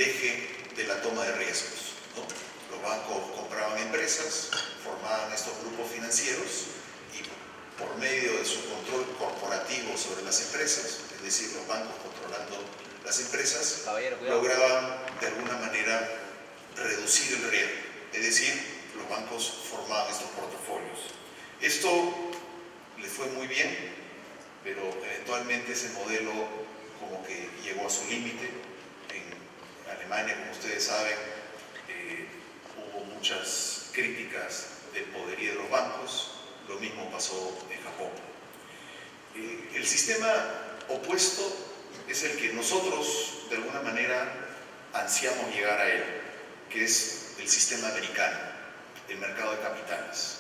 el eje de la toma de riesgos, ¿no? Los bancos compraban empresas, formaban estos grupos financieros y por medio de su control corporativo sobre las empresas, es decir, los bancos controlando las empresas, lograban de alguna manera reducir el riesgo, es decir, los bancos formaban estos portafolios. Esto le fue muy bien, pero eventualmente ese modelo como que llegó a su límite. En Alemania, como ustedes saben, hubo muchas críticas del poderío de los bancos, lo mismo pasó en Japón. El sistema opuesto es el que nosotros de alguna manera ansiamos llegar a él, que es el sistema americano, el mercado de capitales.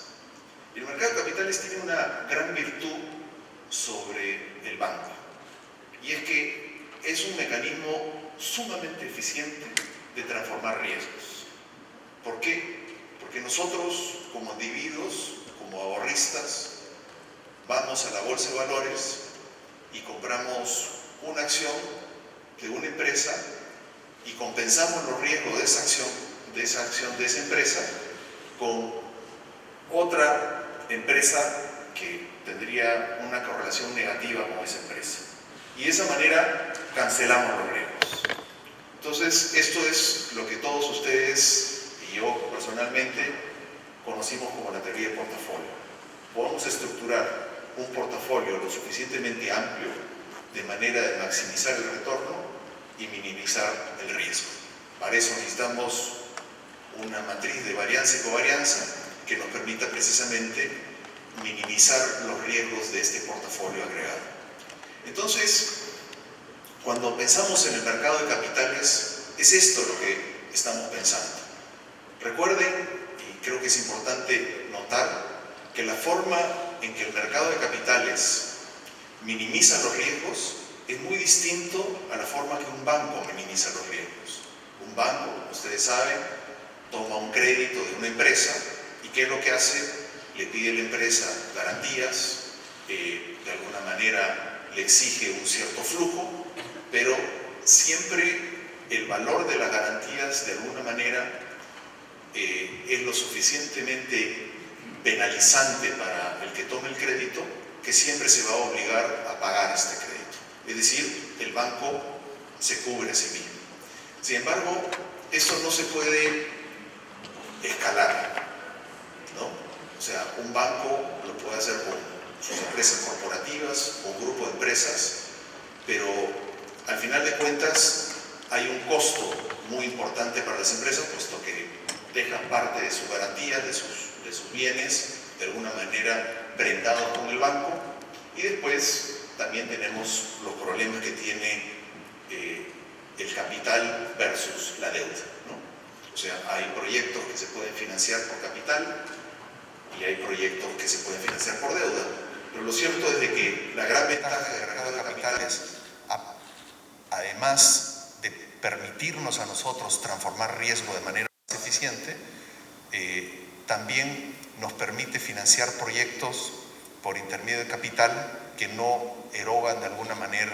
El mercado de capitales tiene una gran virtud sobre el banco, y es que es un mecanismo sumamente eficiente de transformar riesgos. ¿Por qué? Porque nosotros, como individuos, como ahorristas, vamos a la bolsa de valores y compramos una acción de una empresa y compensamos los riesgos de esa acción de esa empresa con otra empresa que tendría una correlación negativa con esa empresa. Y de esa manera cancelamos los riesgos. Entonces, esto es lo que todos ustedes y yo personalmente conocimos como la teoría de portafolio. Podemos estructurar un portafolio lo suficientemente amplio de manera de maximizar el retorno y minimizar el riesgo. Para eso necesitamos una matriz de varianza y covarianza que nos permita precisamente minimizar los riesgos de este portafolio agregado. Entonces, cuando pensamos en el mercado de capitales, es esto lo que estamos pensando. Recuerden, y creo que es importante notar, que la forma en que el mercado de capitales minimiza los riesgos es muy distinto a la forma que un banco minimiza los riesgos. Un banco, como ustedes saben, toma un crédito de una empresa y ¿qué es lo que hace? Le pide a la empresa garantías, de alguna manera le exige un cierto flujo, pero siempre el valor de las garantías de alguna manera es lo suficientemente penalizante para el que tome el crédito que siempre se va a obligar a pagar este crédito. Es decir, el banco se cubre a sí mismo. Sin embargo, esto no se puede escalar, ¿no? O sea, un banco lo puede hacer con sus empresas corporativas, con un grupo de empresas, pero al final de cuentas hay un costo muy importante para las empresas, puesto que dejan parte de sus garantías, de sus bienes, de alguna manera prendados con el banco, y después también tenemos los problemas que tiene el capital versus la deuda, ¿no? O sea, hay proyectos que se pueden financiar por capital y hay proyectos que se pueden financiar por deuda, pero lo cierto es de que la gran ventaja del mercado de capitales, además de permitirnos a nosotros transformar riesgo de manera más eficiente, también nos permite financiar proyectos por intermedio de capital que no erogan de alguna manera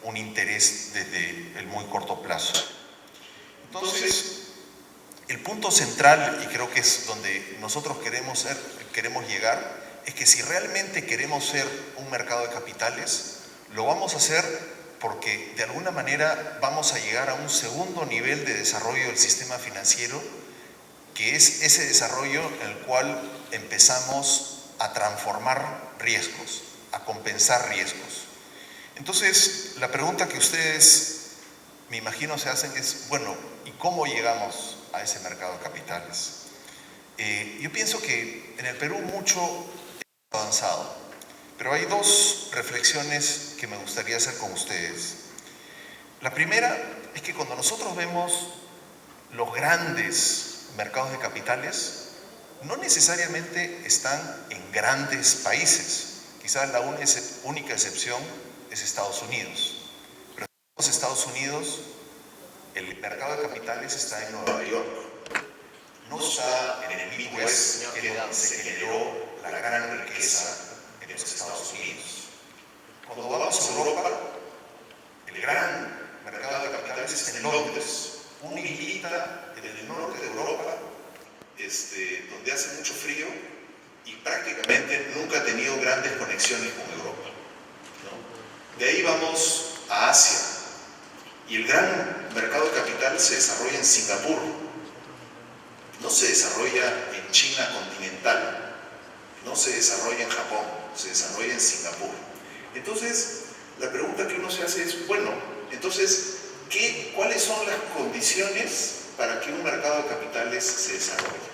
un interés desde el muy corto plazo. Entonces, el punto central, y creo que es donde nosotros queremos llegar, es que si realmente queremos ser un mercado de capitales, lo vamos a hacer porque de alguna manera vamos a llegar a un segundo nivel de desarrollo del sistema financiero, que es ese desarrollo en el cual empezamos a transformar riesgos, a compensar riesgos. Entonces, la pregunta que ustedes, me imagino, se hacen es, bueno, ¿y cómo llegamos a ese mercado de capitales? Yo pienso que en el Perú mucho hemos avanzado, pero hay dos reflexiones que me gustaría hacer con ustedes. La primera es que cuando nosotros vemos los grandes mercados de capitales, no necesariamente están en grandes países. Quizás la única excepción es Estados Unidos. Pero en los Estados Unidos, el mercado de capitales está en Nueva York. No está en el Midwest, que es donde se generó la gran riqueza en los Estados Unidos. Cuando vamos a Europa, el gran mercado de capitales está en Londres, única donde hace mucho frío y prácticamente nunca ha tenido grandes conexiones con Europa, ¿no? De ahí vamos a Asia, y el gran mercado de capital se desarrolla en Singapur, no se desarrolla en China continental, no se desarrolla en Japón, se desarrolla en Singapur. Entonces, la pregunta que uno se hace es, bueno, entonces, ¿cuáles son las condiciones para que un mercado de capitales se desarrolle?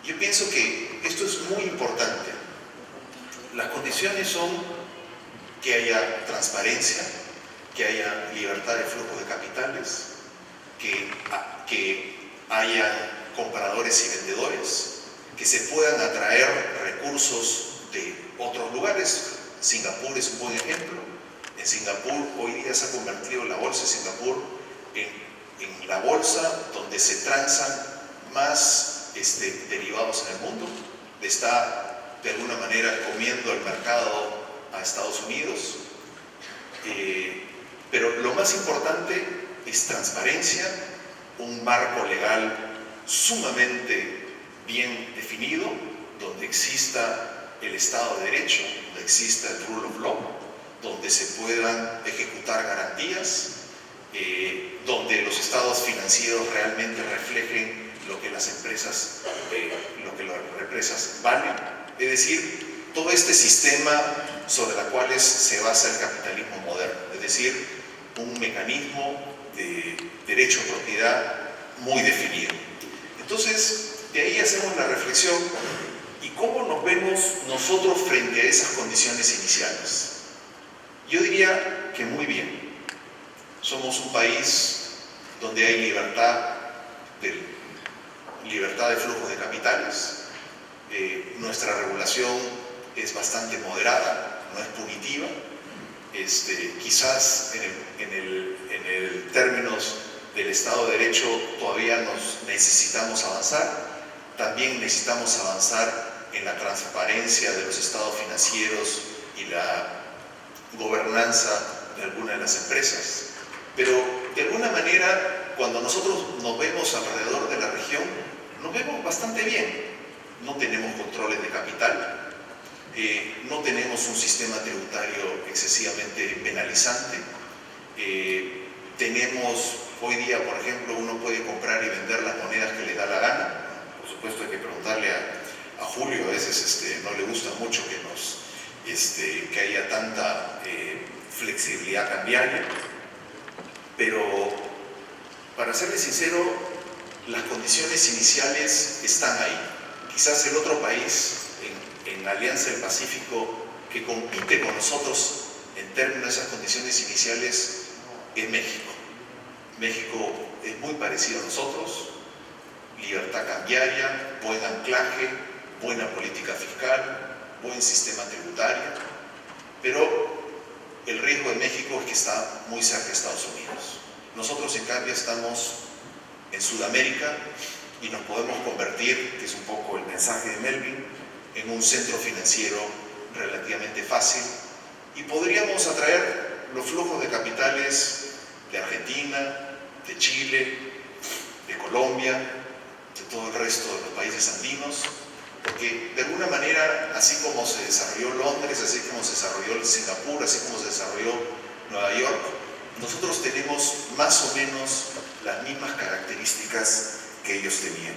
Yo pienso que esto es muy importante. Las condiciones son que haya transparencia, que haya libertad de flujo de capitales, que haya compradores y vendedores, que se puedan atraer recursos de otros lugares. Singapur es un buen ejemplo. En Singapur hoy día se ha convertido la bolsa de Singapur en la bolsa donde se transan más derivados en el mundo. Le está de alguna manera comiendo el mercado a Estados Unidos. Pero lo más importante es transparencia, un marco legal sumamente bien definido, donde exista el Estado de Derecho, donde exista el rule of law, donde se puedan ejecutar garantías, donde los estados financieros realmente reflejen lo que las empresas valen. Es decir, todo este sistema sobre el cual se basa el capitalismo moderno, es decir, un mecanismo de derecho a propiedad muy definido. Entonces, de ahí hacemos la reflexión, ¿y cómo nos vemos nosotros frente a esas condiciones iniciales? Yo diría que muy bien. Somos un país donde hay libertad de flujos de capitales. Nuestra regulación es bastante moderada, no es punitiva. Quizás en términos del Estado de Derecho todavía necesitamos avanzar. También necesitamos avanzar en la transparencia de los estados financieros y la gobernanza de algunas de las empresas. Pero de alguna manera, cuando nosotros nos vemos alrededor de la región, nos vemos bastante bien. No tenemos controles de capital, no tenemos un sistema tributario excesivamente penalizante. Tenemos, hoy día, por ejemplo, uno puede comprar y vender las monedas que le da la gana. Por supuesto hay que preguntarle a Julio, a veces no le gusta mucho que haya tanta flexibilidad cambiaria, pero para serle sincero, las condiciones iniciales están ahí. Quizás el otro país en la Alianza del Pacífico que compite con nosotros en términos de esas condiciones iniciales es México. México es muy parecido a nosotros: libertad cambiaria, buen anclaje, buena política fiscal, buen sistema tributario, pero el riesgo de México es que está muy cerca de Estados Unidos. Nosotros, en cambio, estamos en Sudamérica y nos podemos convertir, que es un poco el mensaje de Melvin, en un centro financiero relativamente fácil, y podríamos atraer los flujos de capitales de Argentina, de Chile, de Colombia, de todo el resto de los países andinos, porque de alguna manera, así como se desarrolló Londres, así como se desarrolló Singapur, así como se desarrolló Nueva York, nosotros tenemos más o menos las mismas características que ellos tenían.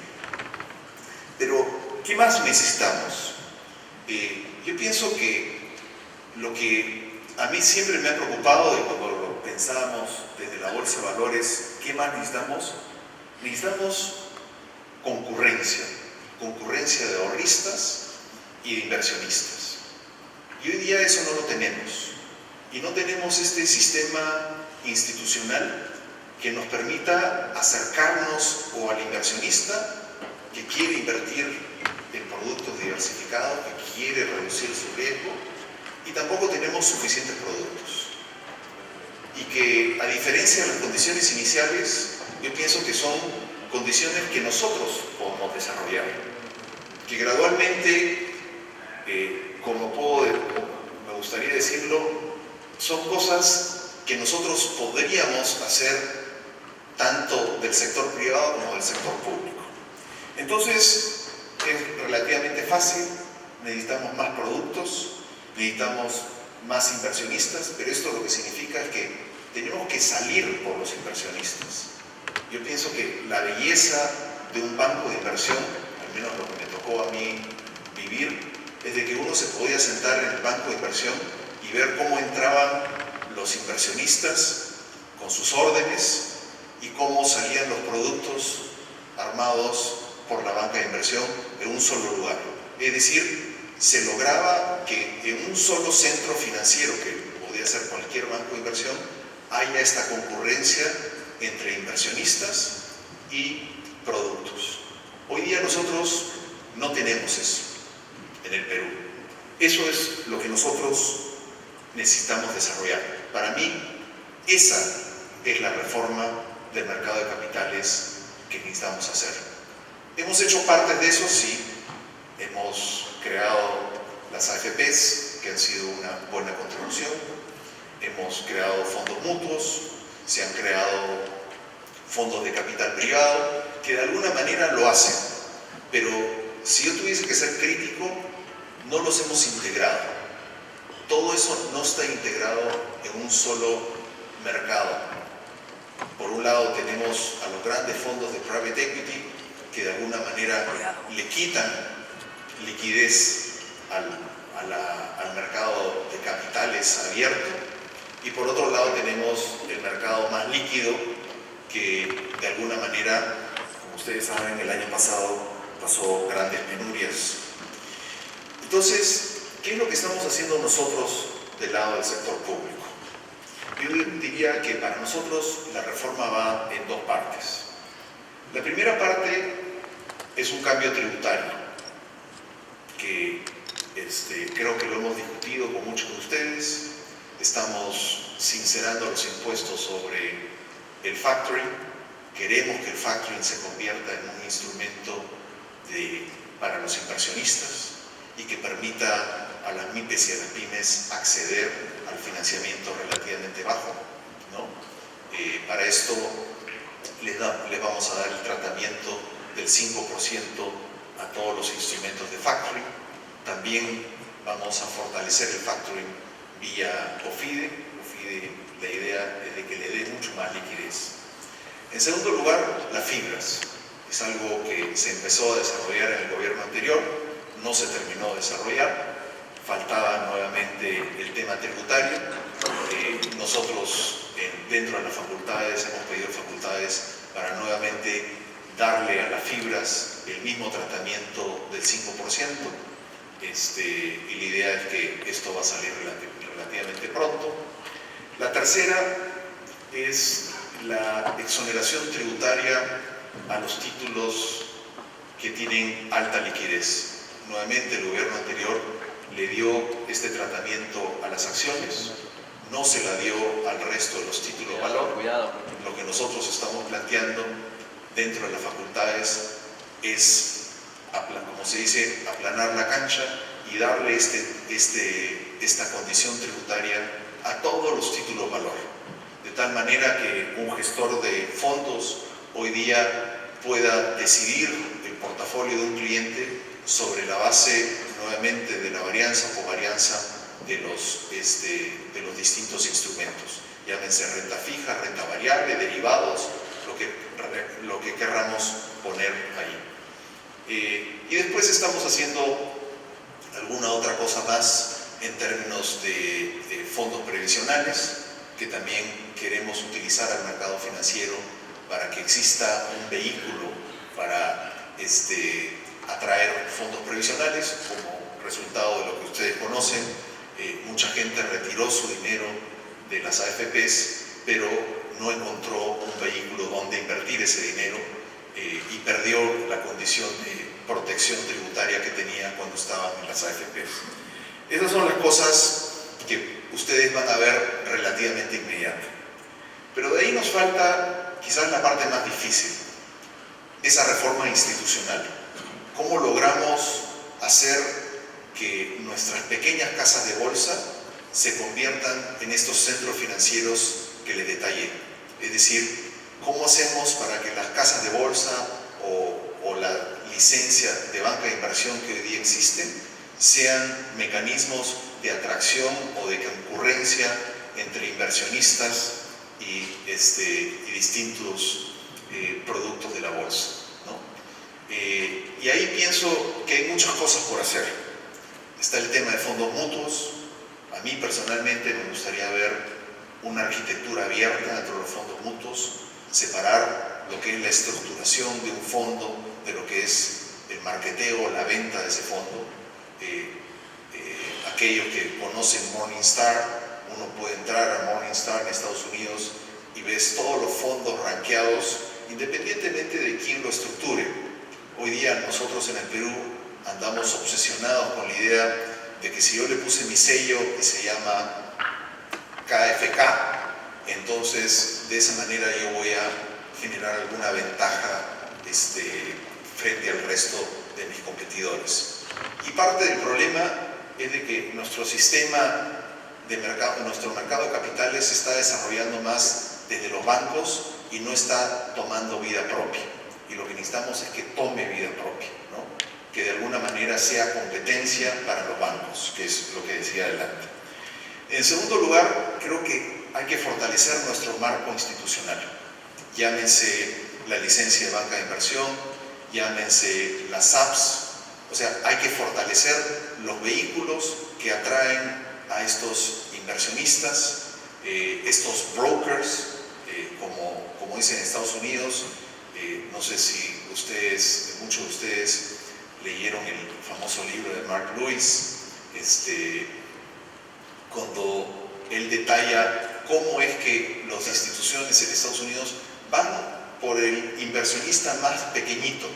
Pero, ¿qué más necesitamos? Yo pienso que lo que a mí siempre me ha preocupado, y cuando lo pensábamos desde la Bolsa de Valores, ¿qué más necesitamos? Necesitamos concurrencia de ahorristas y de inversionistas. Y hoy día eso no lo tenemos. Y no tenemos este sistema institucional que nos permita acercarnos o al inversionista que quiere invertir en productos diversificados, que quiere reducir su riesgo, y tampoco tenemos suficientes productos. Y que, a diferencia de las condiciones iniciales, yo pienso que son condiciones que nosotros podemos desarrollar, que gradualmente, me gustaría decirlo, son cosas que nosotros podríamos hacer tanto del sector privado como del sector público. Entonces, es relativamente fácil, necesitamos más productos, necesitamos más inversionistas, pero esto lo que significa es que tenemos que salir por los inversionistas. Yo pienso que la belleza de un banco de inversión, al menos lo que me tocó a mí vivir, es de que uno se podía sentar en el banco de inversión y ver cómo entraban los inversionistas con sus órdenes y cómo salían los productos armados por la banca de inversión en un solo lugar. Es decir, se lograba que en un solo centro financiero, que podía ser cualquier banco de inversión, haya esta concurrencia entre inversionistas y productos. Hoy día nosotros no tenemos eso en el Perú. Eso es lo que nosotros necesitamos desarrollar. Para mí, esa es la reforma del mercado de capitales que necesitamos hacer. Hemos hecho parte de eso, sí. Hemos creado las AFPs, que han sido una buena contribución. Hemos creado fondos mutuos, se han creado fondos de capital privado, que de alguna manera lo hacen. Pero si yo tuviese que ser crítico, no los hemos integrado. Todo eso no está integrado en un solo mercado. Por un lado tenemos a los grandes fondos de private equity que de alguna manera le quitan liquidez al mercado de capitales abierto, y por otro lado tenemos el mercado más líquido que de alguna manera, como ustedes saben, el año pasado pasó grandes penurias. Entonces, ¿qué es lo que estamos haciendo nosotros del lado del sector público? Yo diría que para nosotros la reforma va en dos partes. La primera parte es un cambio tributario, que creo que lo hemos discutido con muchos de ustedes. Estamos sincerando los impuestos sobre el factoring. Queremos que el factoring se convierta en un instrumento para los inversionistas y que permita a las MIPES y a las pymes acceder al financiamiento relativamente bajo, ¿no? Para esto les vamos a dar el tratamiento del 5% a todos los instrumentos de factoring. También vamos a fortalecer el factoring vía OFIDE. OFIDE, la idea es de que le dé mucho más liquidez. En segundo lugar, las fibras. Es algo que se empezó a desarrollar en el gobierno anterior, no se terminó de desarrollar. Faltaba nuevamente el tema tributario. Nosotros dentro de las facultades hemos pedido facultades para nuevamente darle a las fibras el mismo tratamiento del 5%. Y la idea es que esto va a salir relativamente pronto. La tercera es la exoneración tributaria a los títulos que tienen alta liquidez. Nuevamente el gobierno anterior le dio este tratamiento a las acciones, no se la dio al resto de los títulos de valor. Lo que nosotros estamos planteando dentro de las facultades es, como se dice, aplanar la cancha y darle esta condición tributaria a todos los títulos de valor, de tal manera que un gestor de fondos hoy día pueda decidir el portafolio de un cliente sobre la base nuevamente de la varianza o covarianza de los distintos instrumentos, llámense renta fija, renta variable, derivados, lo que querramos poner ahí. Y después estamos haciendo alguna otra cosa más en términos de fondos previsionales, que también queremos utilizar al mercado financiero para que exista un vehículo para atraer fondos previsionales. Como resultado de lo que ustedes conocen, mucha gente retiró su dinero de las AFPs, pero no encontró un vehículo donde invertir ese dinero y perdió la condición de protección tributaria que tenía cuando estaban en las AFPs. Esas son las cosas que ustedes van a ver relativamente inmediato. Pero de ahí nos falta quizás la parte más difícil, esa reforma institucional. ¿Cómo logramos hacer que nuestras pequeñas casas de bolsa se conviertan en estos centros financieros que les detallé? Es decir, ¿cómo hacemos para que las casas de bolsa o la licencia de banca de inversión que hoy día existen sean mecanismos de atracción o de concurrencia entre inversionistas y distintos productos de la bolsa, ¿no? Y ahí pienso que hay muchas cosas por hacer. Está el tema de fondos mutuos. A mí personalmente me gustaría ver una arquitectura abierta dentro de los fondos mutuos, separar lo que es la estructuración de un fondo de lo que es el marketeo, la venta de ese fondo. Aquellos que conocen Morningstar, uno puede entrar a Morningstar en Estados Unidos y ves todos los fondos rankeados independientemente de quién lo estructure. Hoy día nosotros en el Perú andamos obsesionados con la idea de que si yo le puse mi sello y se llama KFK, entonces de esa manera yo voy a generar alguna ventaja frente al resto de mis competidores. Y parte del problema es de que nuestro sistema de mercado, nuestro mercado de capitales se está desarrollando más desde los bancos y no está tomando vida propia. Y lo que necesitamos es que tome vida propia, ¿no? Que de alguna manera sea competencia para los bancos, que es lo que decía adelante. En segundo lugar, creo que hay que fortalecer nuestro marco institucional. Llámense la licencia de banca de inversión, llámense las apps. O sea, hay que fortalecer los vehículos que atraen a estos inversionistas, estos brokers, como dicen en Estados Unidos. No sé si muchos de ustedes leyeron el famoso libro de Mark Lewis, cuando él detalla cómo es que las instituciones en Estados Unidos van por el inversionista más pequeñito.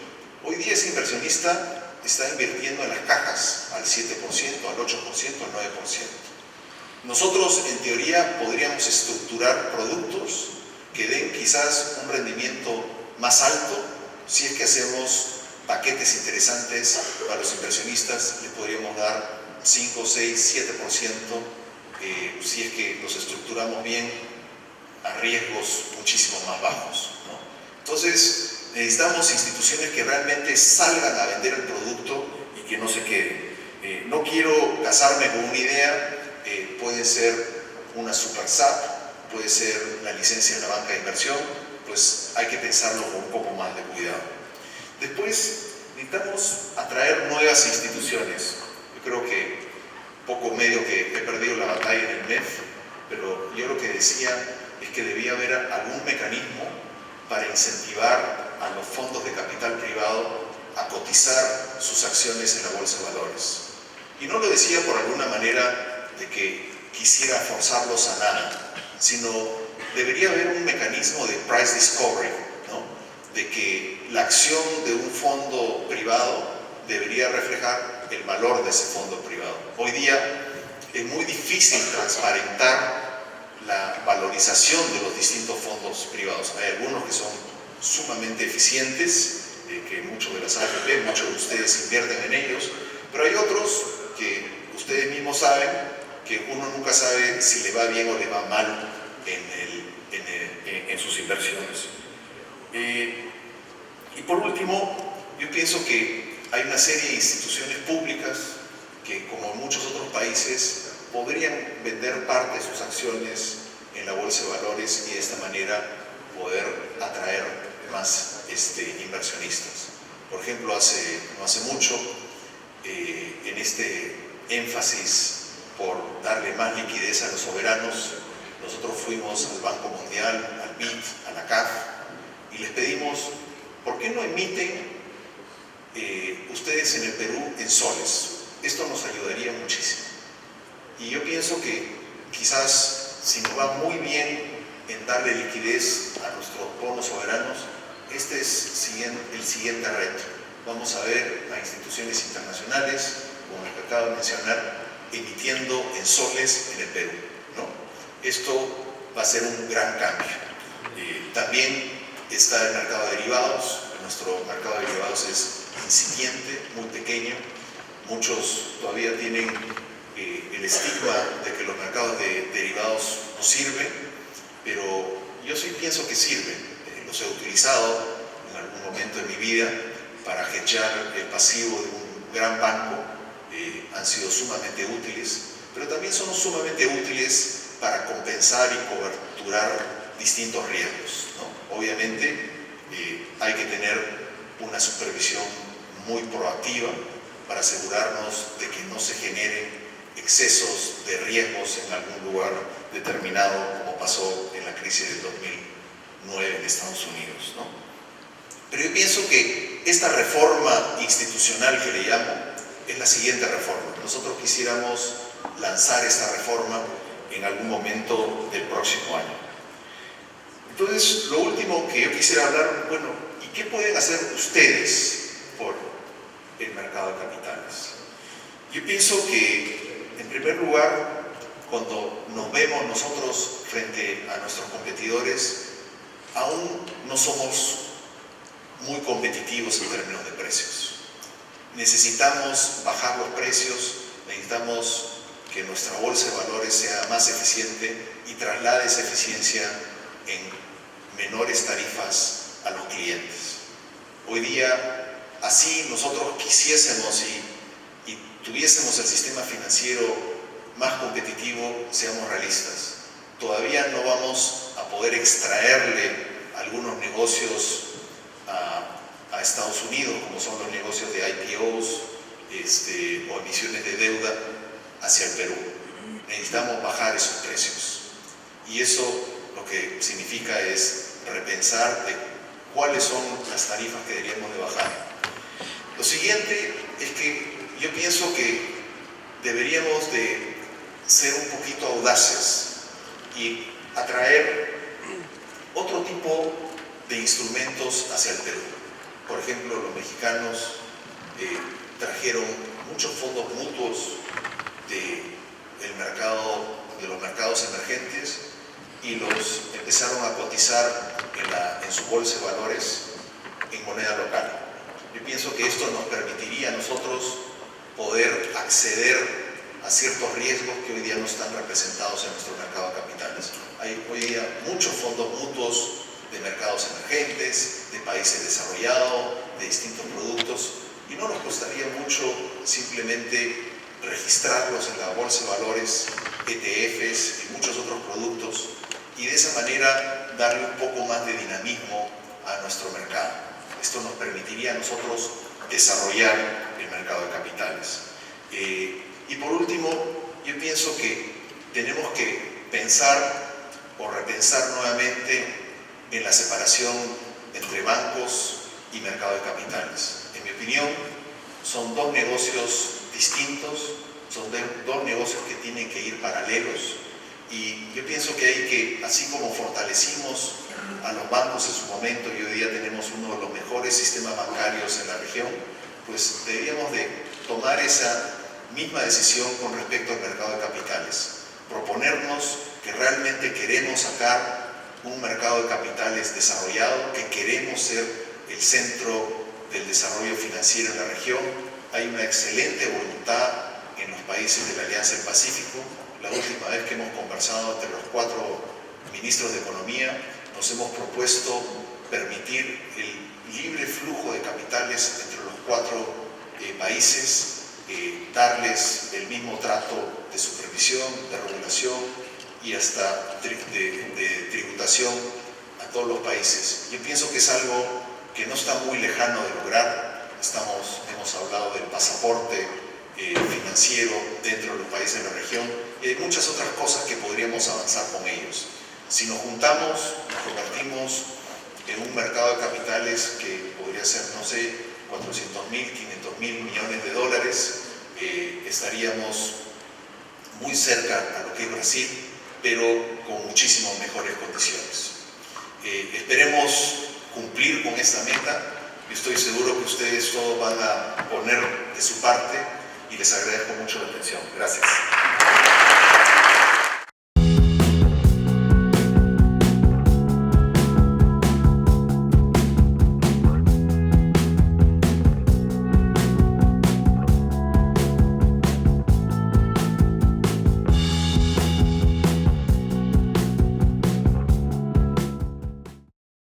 Hoy día ese inversionista está invirtiendo en las cajas al 7%, al 8%, al 9%. Nosotros, en teoría, podríamos estructurar productos que den quizás un rendimiento más alto. Si es que hacemos paquetes interesantes para los inversionistas, les podríamos dar 5, 6, 7%, si es que los estructuramos bien a riesgos muchísimo más bajos, ¿no? Entonces, necesitamos instituciones que realmente salgan a vender el producto y que no se queden. No quiero casarme con una idea, puede ser una super SAP, puede ser la licencia de la banca de inversión, pues hay que pensarlo con un poco más de cuidado. Después, necesitamos atraer nuevas instituciones. Yo creo que poco medio que he perdido la batalla en el MEF, pero yo lo que decía es que debía haber algún mecanismo para incentivar a los fondos de capital privado a cotizar sus acciones en la bolsa de valores. Y no lo decía por alguna manera de que quisiera forzarlos a nada, sino debería haber un mecanismo de price discovery, ¿no? De que la acción de un fondo privado debería reflejar el valor de ese fondo privado. Hoy día es muy difícil transparentar la valorización de los distintos fondos privados. Hay algunos que son sumamente eficientes, que muchos de las AFP, muchos de ustedes invierten en ellos, pero hay otros que ustedes mismos saben que uno nunca sabe si le va bien o le va mal en sus inversiones. Y por último, yo pienso que hay una serie de instituciones públicas que, como en muchos otros países, podrían vender parte de sus acciones en la bolsa de valores y de esta manera poder atraer más inversionistas. Por ejemplo, no hace mucho, en este énfasis por darle más liquidez a los soberanos, nosotros fuimos al Banco Mundial, al BID, a la CAF, y les pedimos, ¿por qué no emiten ustedes en el Perú en soles? Esto nos ayudaría muchísimo. Y yo pienso que quizás si nos va muy bien en darle liquidez a nuestros bonos soberanos, este es el siguiente reto. Vamos a ver a instituciones internacionales, como las que acabo de mencionar, emitiendo en soles en el Perú, ¿no? Esto va a ser un gran cambio. También está el mercado de derivados. Nuestro mercado de derivados es incipiente, muy pequeño. Muchos todavía tienen el estigma de que los mercados de derivados no sirven, pero yo sí pienso que sirven. Los he utilizado en algún momento de mi vida para hedgear el pasivo de un gran banco han sido sumamente útiles, pero también son sumamente útiles para compensar y coberturar distintos riesgos, ¿no? Obviamente hay que tener una supervisión muy proactiva para asegurarnos de que no se generen excesos de riesgos en algún lugar determinado, como pasó en la crisis del 2009 en Estados Unidos, ¿no? Pero yo pienso que esta reforma institucional que le llamo es la siguiente reforma. Nosotros quisiéramos lanzar esta reforma en algún momento del próximo año. Entonces, lo último que yo quisiera hablar, bueno, ¿y qué pueden hacer ustedes por el mercado de capitales? Yo pienso que, en primer lugar, cuando nos vemos nosotros frente a nuestros competidores, aún no somos muy competitivos en términos de precios. Necesitamos bajar los precios, necesitamos que nuestra bolsa de valores sea más eficiente y traslade esa eficiencia en menores tarifas a los clientes. Hoy día, así nosotros quisiésemos y tuviésemos el sistema financiero más competitivo, seamos realistas. Todavía no vamos a poder extraerle algunos negocios a Estados Unidos, como son los negocios de IPOs o emisiones de deuda hacia el Perú. Necesitamos bajar esos precios. Y eso lo que significa es repensar de cuáles son las tarifas que deberíamos de bajar. Lo siguiente es que yo pienso que deberíamos de ser un poquito audaces y atraer otro tipo de instrumentos hacia el Perú. Por ejemplo, los mexicanos trajeron muchos fondos mutuos de los mercados emergentes y los empezaron a cotizar en su bolsa de valores en moneda local. Yo pienso que esto nos permitiría a nosotros poder acceder a ciertos riesgos que hoy día no están representados en nuestro mercado de capitales. Hay hoy día muchos fondos mutuos de mercados emergentes, de países desarrollados, de distintos productos, y no nos costaría mucho simplemente registrarlos en la bolsa de valores, ETFs y muchos otros productos, y de esa manera darle un poco más de dinamismo a nuestro mercado. Esto nos permitiría a nosotros desarrollar el mercado de capitales. Y por último, yo pienso que tenemos que pensar o repensar nuevamente en la separación entre bancos y mercado de capitales. En mi opinión, son dos negocios distintos, son dos negocios que tienen que ir paralelos, y yo pienso que hay que, así como fortalecimos a los bancos en su momento y hoy día tenemos uno de los mejores sistemas bancarios en la región, pues deberíamos de tomar esa misma decisión con respecto al mercado de capitales, proponernos que realmente queremos sacar un mercado de capitales desarrollado, que queremos ser el centro del desarrollo financiero en la región. Hay una excelente voluntad en los países de la Alianza del Pacífico. La última vez que hemos conversado entre los 4 ministros de Economía, nos hemos propuesto permitir el libre flujo de capitales entre los 4 países, darles el mismo trato de supervisión, de regulación y hasta de tributación a todos los países. Yo pienso que es algo que no está muy lejano de lograr. Hemos hablado del pasaporte financiero dentro de los países de la región y hay muchas otras cosas que podríamos avanzar con ellos. Si nos juntamos, nos convertimos en un mercado de capitales que podría ser, no sé, 400.000, 500.000 millones de dólares, estaríamos muy cerca a lo que es Brasil, pero con muchísimas mejores condiciones. Esperemos cumplir con esta meta. Yo estoy seguro que ustedes todos van a poner de su parte y les agradezco mucho la atención. Gracias.